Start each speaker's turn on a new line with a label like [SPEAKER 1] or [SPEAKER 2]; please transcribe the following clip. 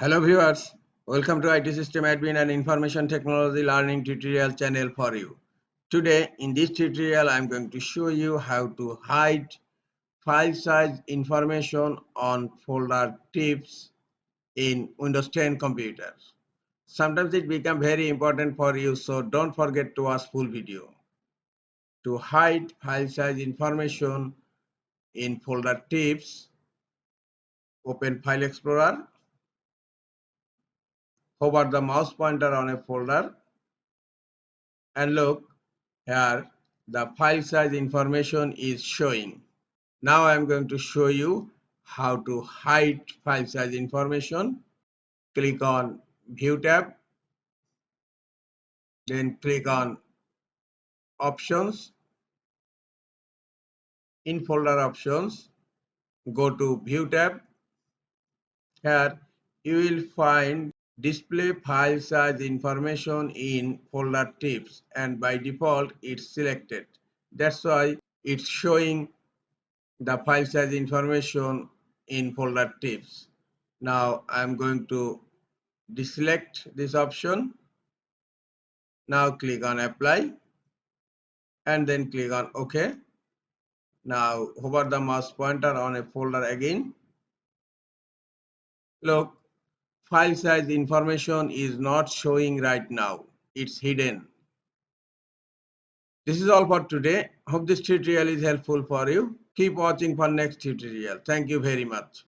[SPEAKER 1] Hello viewers, welcome to IT System Admin and Information Technology Learning tutorial channel for you. Today in this tutorial I am going to show you how to hide file size information on folder tips in Windows 10 computers. Sometimes it becomes very important for you, so don't forget to watch full video. To hide file size information in folder tips, open File Explorer, hover the mouse pointer on a folder and look here the file size information is showing. Now I am going to show you how to hide file size information. Click on View tab, then click on Options. In folder options, go to View tab. Here you will find display file size information in folder tips, and by default it's selected. That's why it's showing the file size information in folder tips. Now I'm going to deselect this option. Now click on Apply and then click on OK. Now hover the mouse pointer on a folder again. Look, file size information is not showing right now. It's hidden. This is all for today. Hope this tutorial is helpful for you. Keep watching for next tutorial. Thank you very much.